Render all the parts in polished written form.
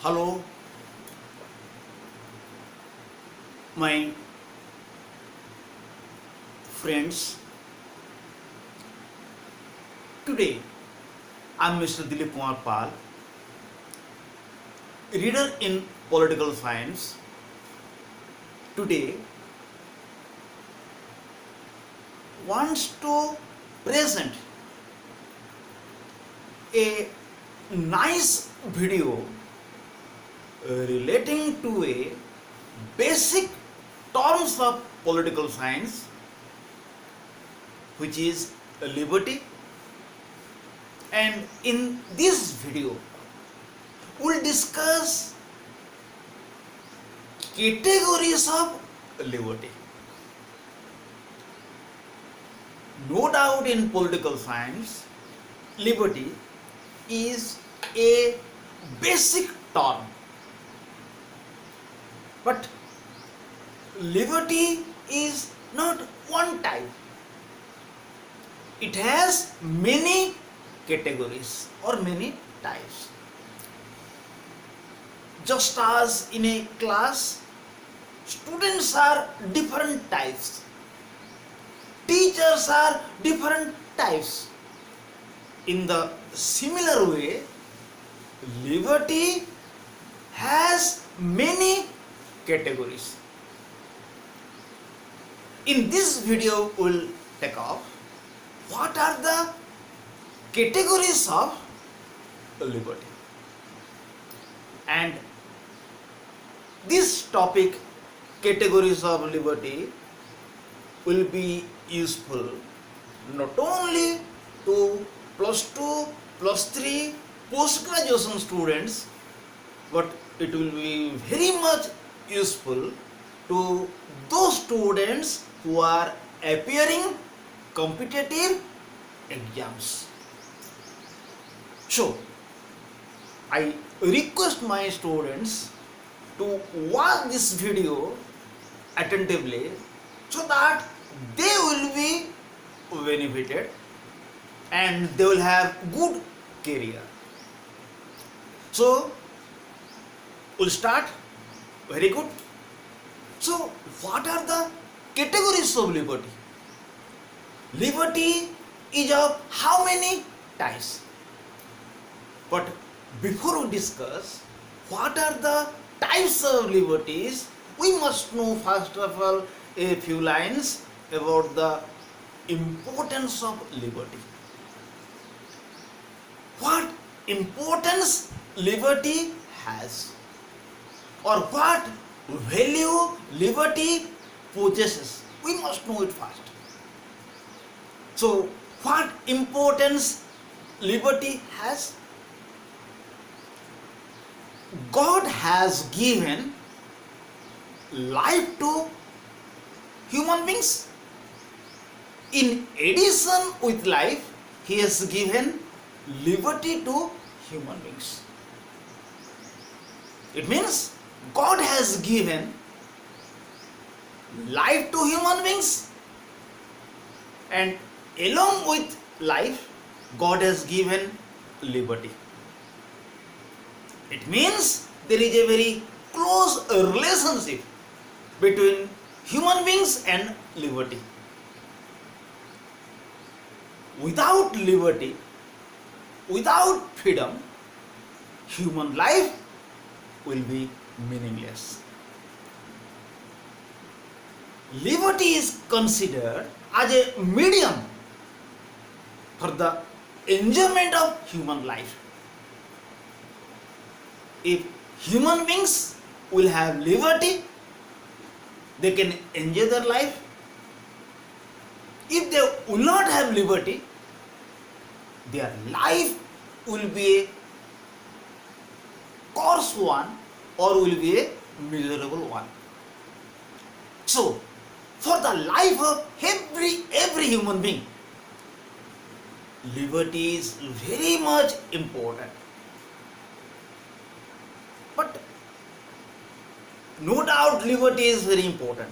Hello, my friends. Today, I am Mr. Dilip Kumar Pal, reader in political science. Today, wants to present a nice video relating to a basic terms of political science, which is liberty. And in this video we'll discuss categories of liberty. No doubt in political science, liberty is a basic term. But liberty is not one type. It has many categories or many types. Just as in a class, students are different types. Teachers are different types. In the similar way, liberty has many categories. In this video, we'll take up what are the categories of liberty. And this topic, categories of liberty, will be useful not only to plus 2, plus 3 post-graduation students, but it will be very much useful to those students who are appearing competitive exams. So, I request my students to watch this video attentively so that they will be benefited and they will have good career. So, we'll start. Very good. So, what are the categories of liberty? Liberty is of how many types? But before we discuss what are the types of liberties, we must know first of all a few lines about the importance of liberty. What importance liberty has, or what value liberty possesses, we must know it first. So, what importance liberty has? God has given life to human beings. In addition with life, He has given liberty to human beings. It means God has given life to human beings, and along with life, God has given liberty. It means there is a very close relationship between human beings and liberty. Without liberty, without freedom, human life will be meaningless. Liberty is considered as a medium for the enjoyment of human life. If human beings will have liberty, they can enjoy their life. If they will not have liberty, their life will be a coarse one or will be a miserable one. So, for the life of every human being, liberty is very much important. But no doubt liberty is very important.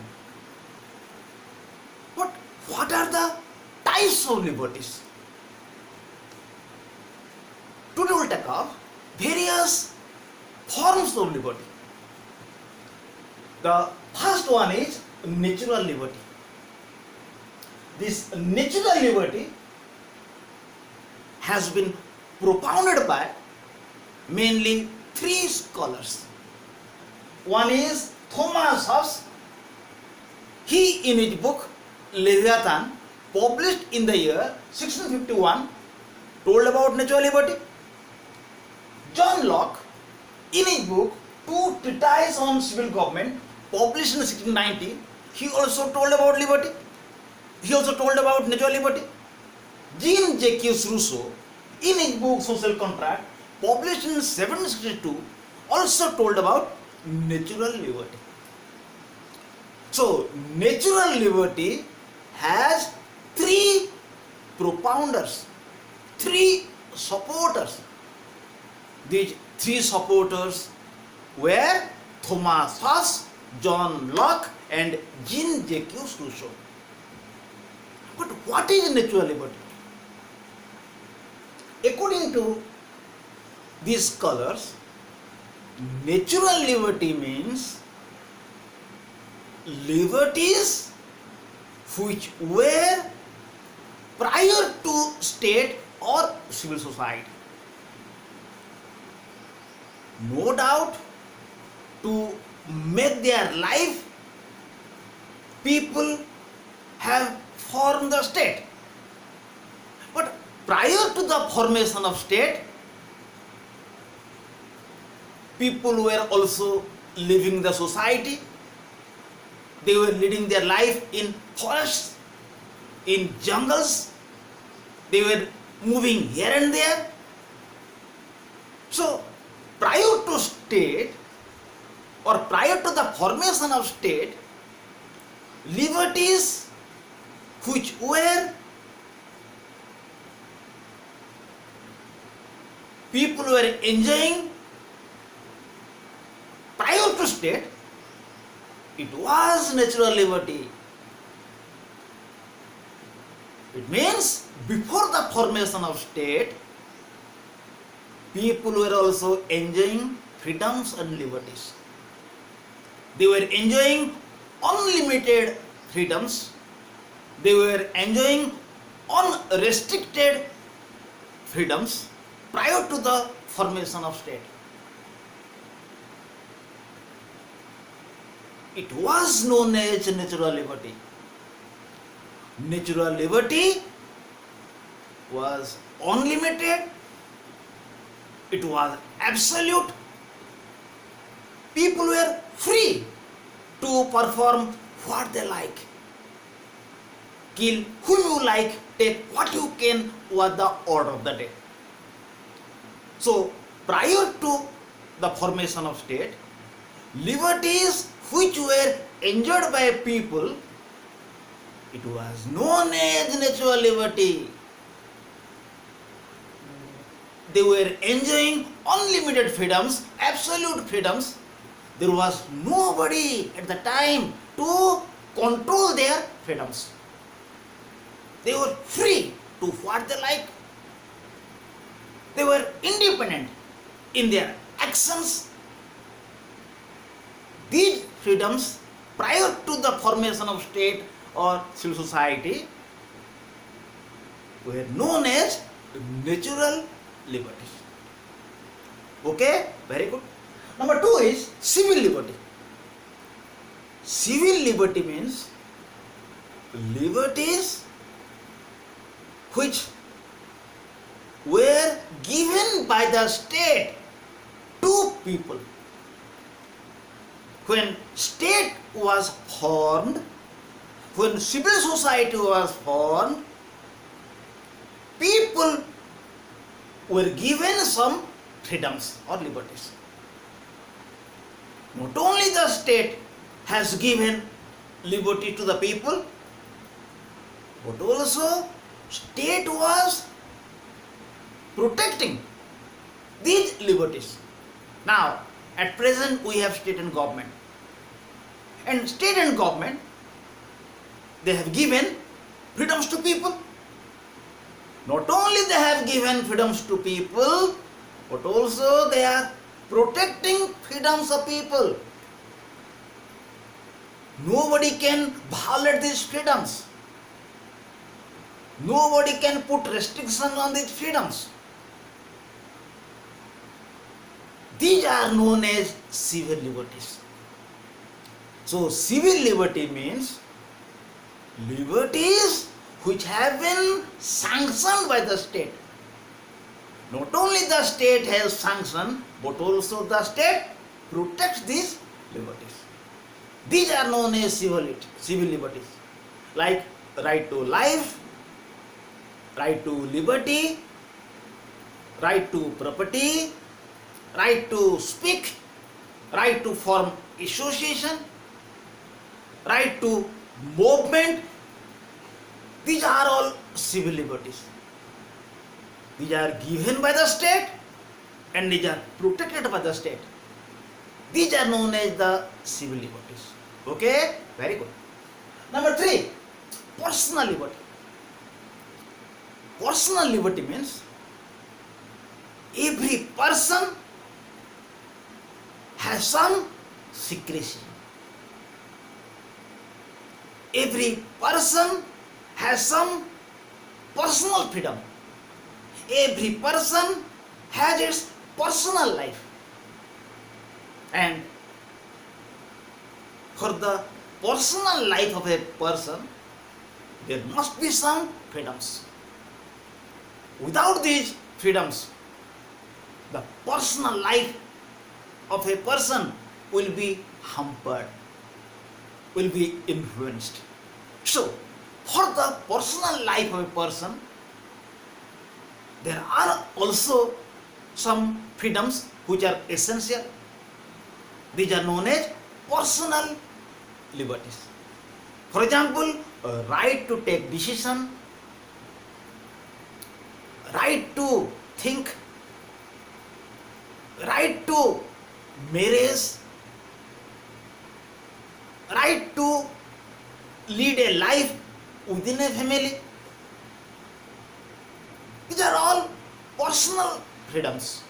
But what are the types of liberties? Today we will take up various forms of liberty. The first one is natural liberty. This natural liberty has been propounded by mainly three scholars. One is Thomas Hobbes. He, in his book Leviathan, published in the year 1651, told about natural liberty. John Locke, in his book Two Treatises on Civil Government, published in 1690, he also told about liberty. He also told about natural liberty. Jean-Jacques Rousseau, in his book Social Contract, published in 1762, also told about natural liberty. So, natural liberty has three propounders, three supporters. These three supporters were Thomas Hobbes, John Locke, and Jean-Jacques Rousseau. But what is natural liberty? According to these scholars, natural liberty means liberties which were prior to state or civil society. No doubt, to make their life, people have formed the state. But prior to the formation of state, people were also living the society. They were leading their life in forests, in jungles. They were moving here and there. So, prior to state or prior to the formation of state, liberties which were people were enjoying prior to state, it was natural liberty. It means before the formation of state, people were also enjoying freedoms and liberties. They were enjoying unlimited freedoms. They were enjoying unrestricted freedoms prior to the formation of state. It was known as natural liberty. Natural liberty was unlimited. It was absolute. People were free to perform what they like. Kill whom you like, take what you can, was the order of the day. So, prior to the formation of state, liberties which were enjoyed by people, it was known as natural liberty. They were enjoying unlimited freedoms, absolute freedoms. There was nobody at the time to control their freedoms. They were free to what they like. They were independent in their actions. These freedoms, prior to the formation of state or civil society, were known as natural liberties. Okay, very good. Number 2 is civil liberty. Civil liberty means liberties which were given by the state to people. When state was formed, when civil society was formed, people were given some freedoms or liberties. Not only the state has given liberty to the people, but also state was protecting these liberties. Now, at present we have state and government. And state and government, they have given freedoms to people. Not only they have given freedoms to people, but also they are protecting freedoms of people. Nobody can violate these freedoms. Nobody can put restrictions on these freedoms. These are known as civil liberties. So civil liberty means liberties which have been sanctioned by the state. Not only the state has sanctioned, but also the state protects these liberties. These are known as civil liberties, like right to life, right to liberty, right to property, right to speak, right to form association, right to movement. These are all civil liberties. These are given by the state and these are protected by the state. These are known as the civil liberties. Okay? Very good. Number 3, personal liberty. Personal liberty means every person has some secrecy. Every person has some personal freedom. Every person has its personal life. And for the personal life of a person, there must be some freedoms. Without these freedoms, the personal life of a person will be hampered, will be influenced. So, for the personal life of a person, there are also some freedoms which are essential. These are known as personal liberties. For example, a right to take decision, right to think, right to marriage, right to lead a life within a family. These are all personal freedoms.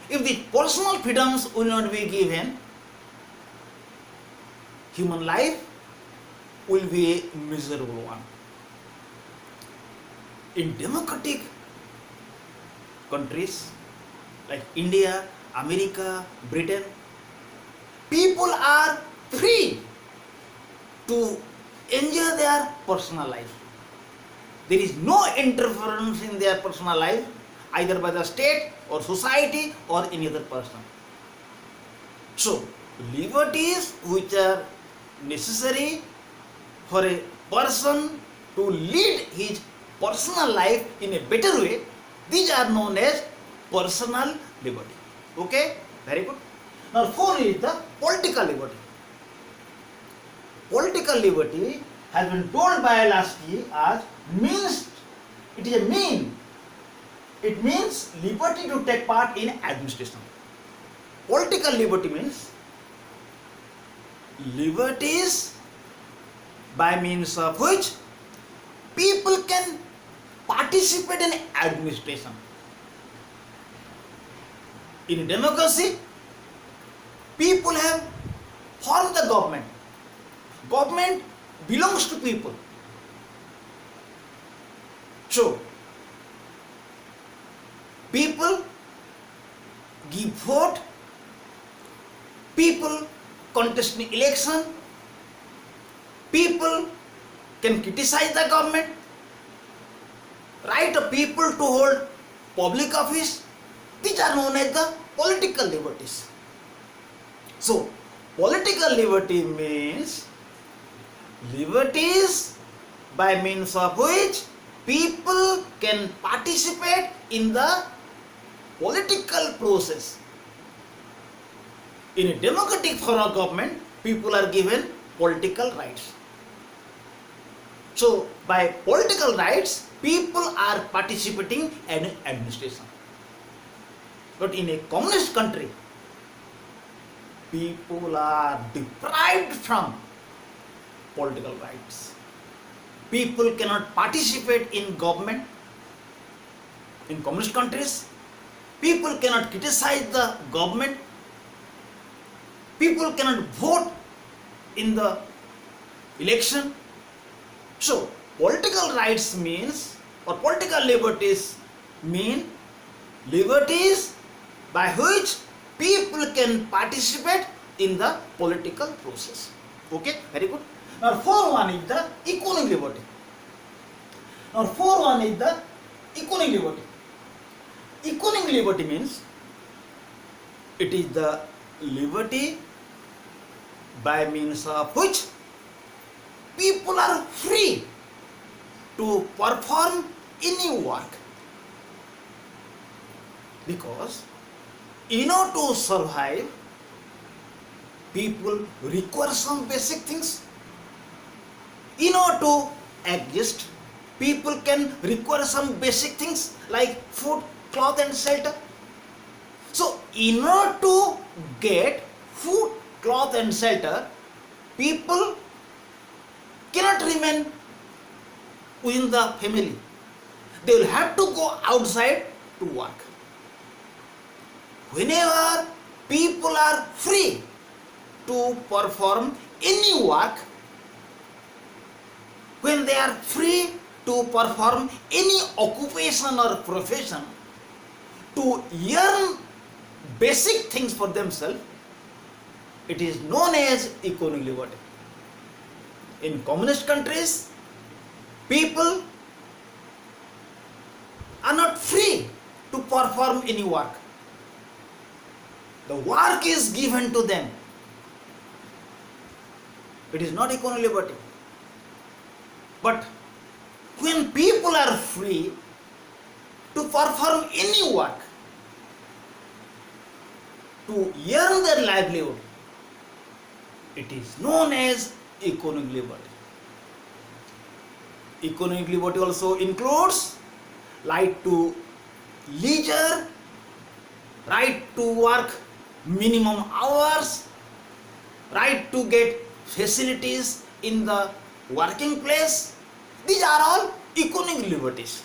If the personal freedoms will not be given, human life will be a miserable one. In democratic countries like India, America, Britain, people are free to enjoy their personal life. There is no interference in their personal life either by the state or society or any other person. So, liberties which are necessary for a person to lead his personal life in a better way, these are known as personal liberty. Okay? Very good. Now 4 is the political liberty. Political liberty has been told by Lasky as means, it is a mean. It means liberty to take part in administration. Political liberty means liberties by means of which people can participate in administration. In a democracy, people have formed the government. Government belongs to people. So, people give vote, people contest in election, people can criticize the government, right of people to hold public office. These are known as the political liberties. So, political liberty means liberties by means of which people can participate in the political process. In a democratic form of government, people are given political rights. So, by political rights, people are participating in administration. But in a communist country, people are deprived from political rights. People cannot participate in government. In communist countries, People cannot criticize the government. People cannot vote in the election. So, political rights means, or political liberties mean liberties by which people can participate in the political process. Okay, very good. Now, fourth one is the economic liberty. Now, fourth one is the economic liberty. Economic liberty means it is the liberty by means of which people are free to perform any work. Because in order to survive, people require some basic things. In order to exist, people can require some basic things like food, cloth and shelter. So, in order to get food, cloth and shelter, people cannot remain within the family. They will have to go outside to work. Whenever people are free to perform any work, when they are free to perform any occupation or profession, to earn basic things for themselves, it is known as economic liberty. In communist countries, people are not free to perform any work. The work is given to them. It is not economic liberty. But when people are free to perform any work, to earn their livelihood, it is known as economic liberty. Economic liberty also includes right to leisure, right to work minimum hours, right to get facilities in the working place. These are all economic liberties.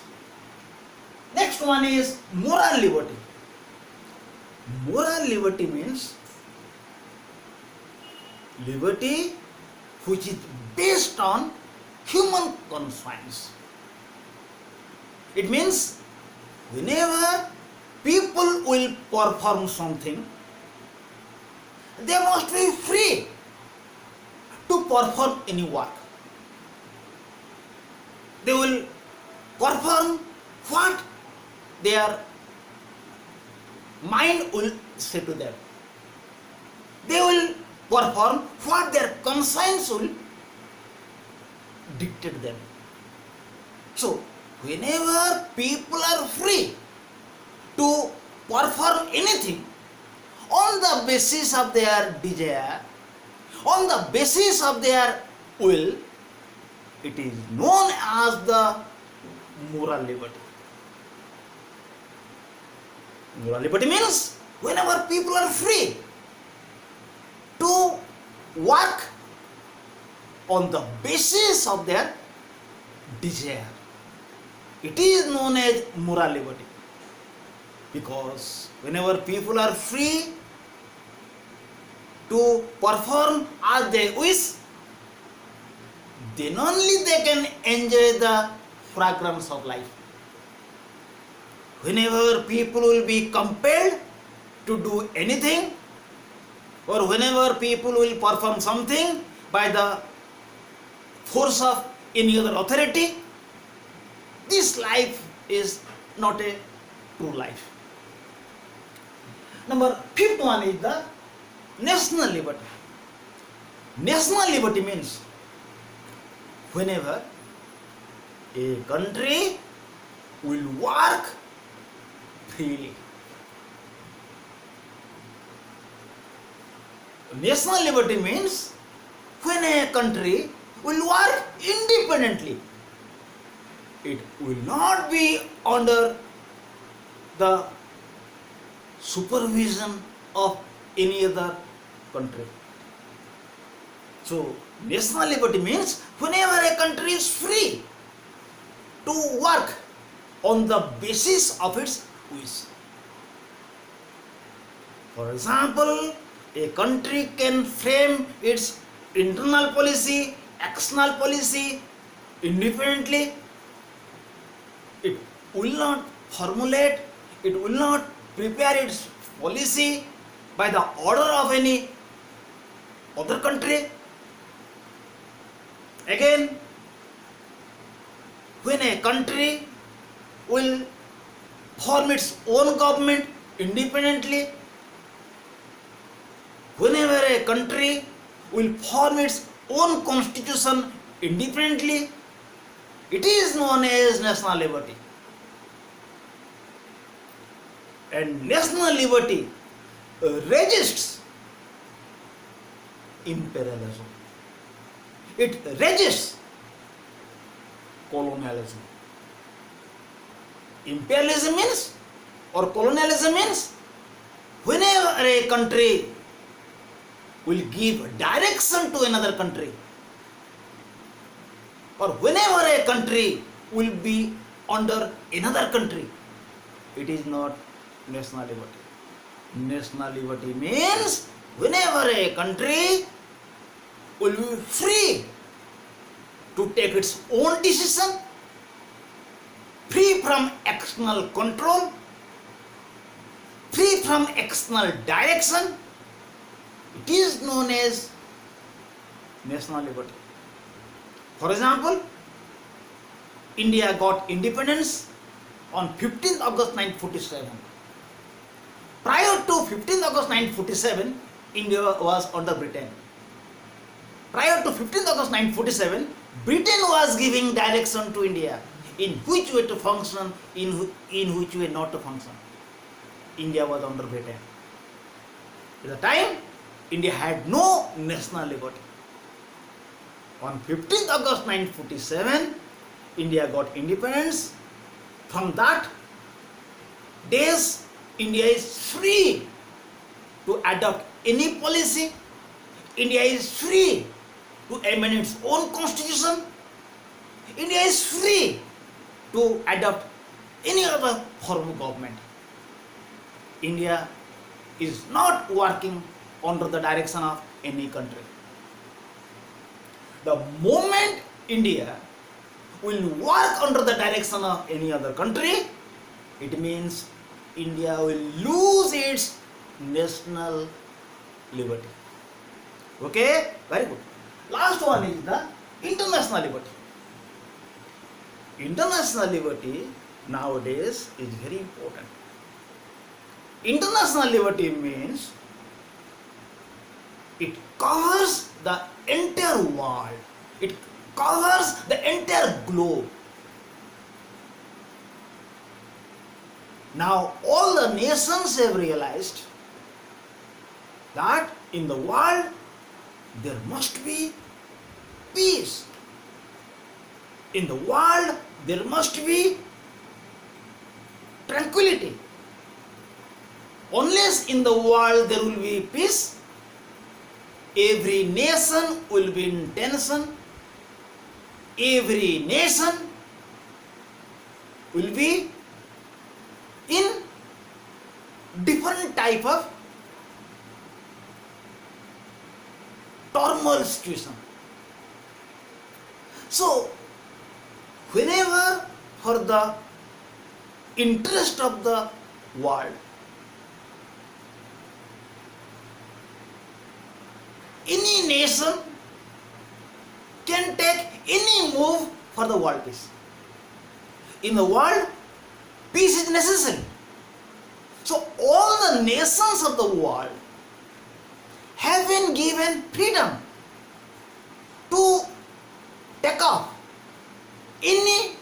Next one is moral liberty. Moral liberty means liberty which is based on human conscience. It means whenever people will perform something, they must be free to perform any work. They will perform what their mind will say to them. They will perform what their conscience will dictate them. So, whenever people are free to perform anything on the basis of their desire, on the basis of their will, it is known as the moral liberty. Moral liberty means whenever people are free to work on the basis of their desire, it is known as moral liberty. Because whenever people are free to perform as they wish, then only they can enjoy the fragrance of life. Whenever people will be compelled to do anything, or whenever people will perform something by the force of any other authority, this life is not a true life. Number fifth one is the national liberty. National liberty means whenever a country will work freely. National liberty means when a country will work independently. It will not be under the supervision of any other country. So, national liberty means whenever a country is free to work on the basis of its wish. For example, a country can frame its internal policy, external policy independently. It will not formulate, it will not prepare its policy by the order of any other country. Again, when a country will form its own government independently, whenever a country will form its own constitution independently, it is known as national liberty. And national liberty resists imperialism. It resists colonialism. Imperialism means, or colonialism means, whenever a country will give direction to another country, or whenever a country will be under another country, it is not national liberty. National liberty means whenever a country will be free to take its own decision, free from external control, free from external direction, it is known as national liberty. For example, India got independence on 15th August 1947. Prior to 15th August 1947, India was under Britain. Prior to 15th August 1947, Britain was giving direction to India in which way to function, in which way not to function. India was under Britain. At the time, India had no national liberty. On 15th August 1947, India got independence. From that days, India is free to adopt any policy. India is free to amend its own constitution. India is free to adopt any other form of government. India is not working under the direction of any country. The moment India will work under the direction of any other country, it means India will lose its national liberty. Okay, very good. Last one is the international liberty. International liberty nowadays is very important. International liberty means it covers the entire world. It covers the entire globe. Now all the nations have realized that in the world there must be peace. In the world there must be tranquility. Unless in the world there will be peace, every nation will be in tension. Every nation will be in different type of turmoil situation. So, whenever for the interest of the world, any nation can take any move for the world peace. In the world, peace is necessary. So all the nations of the world have been given freedom to take off any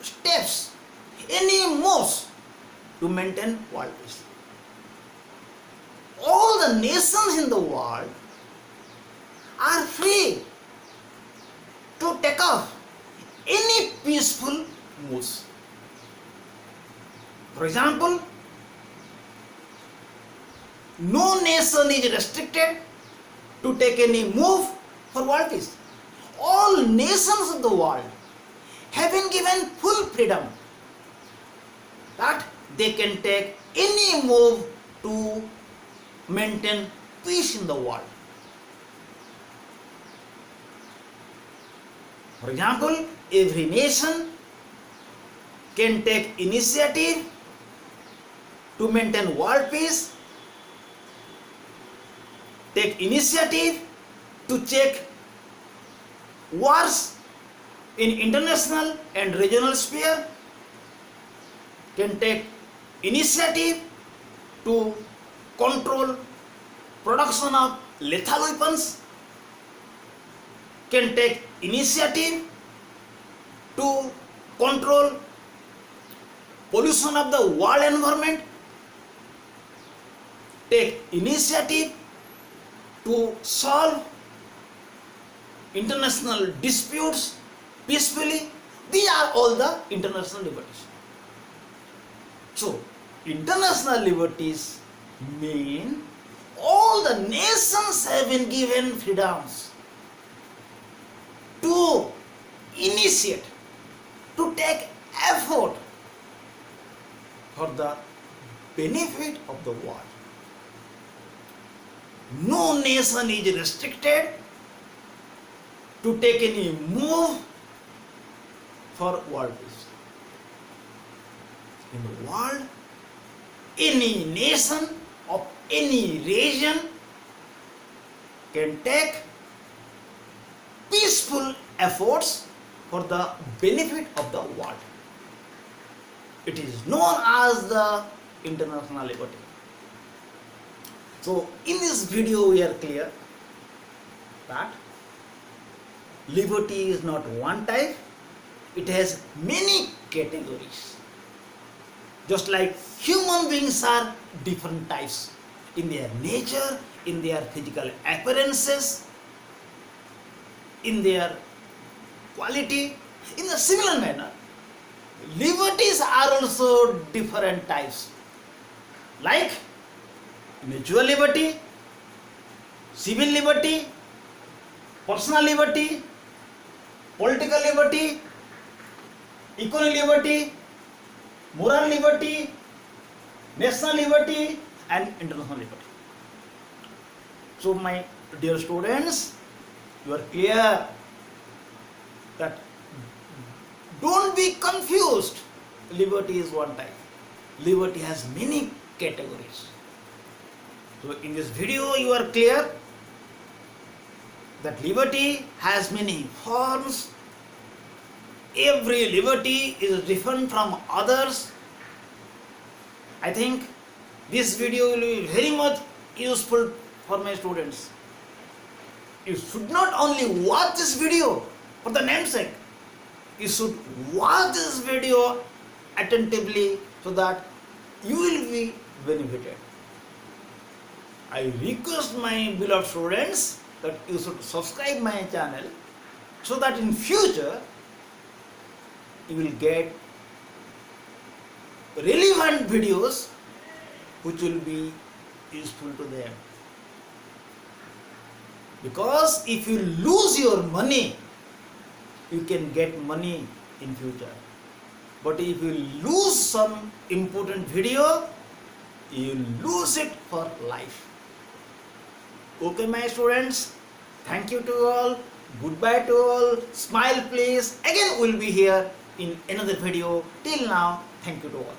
steps, any moves to maintain world peace. All the nations in the world are free to take off any peaceful moves. For example, no nation is restricted to take any move for world peace. All nations of the world have been given full freedom that they can take any move to maintain peace in the world. For example, every nation can take initiative to maintain world peace, take initiative to check wars in international and regional sphere, can take initiative to control production of lethal weapons, can take initiative to control pollution of the world environment, take initiative to solve international disputes peacefully. These are all the international liberties. So, international liberties mean all the nations have been given freedoms to initiate, to take effort for the benefit of the world. No nation is restricted to take any move for world peace. In the world, any nation of any region can take peaceful efforts for the benefit of the world. It is known as the international liberty. So, in this video we are clear that liberty is not one type, it has many categories. Just like human beings are different types in their nature, in their physical appearances, in their quality, in a similar manner, liberties are also different types, like mutual liberty, civil liberty, personal liberty, political liberty, economic liberty, moral liberty, national liberty, and international liberty. So, my dear students, you are clear that don't be confused. Liberty is one type. Liberty has many categories. So, in this video, you are clear that liberty has many forms. Every liberty is different from others. I think this video will be very much useful for my students. You should not only watch this video for the namesake, you should watch this video attentively so that you will be benefited. I request my beloved students that you should subscribe my channel so that in future you will get relevant videos which will be useful to them. Because if you lose your money, you can get money in future. But if you lose some important video, you lose it for life. Okay, my students, thank you to all, goodbye to all, smile please. Again we'll be here in another video. Till now, thank you to all.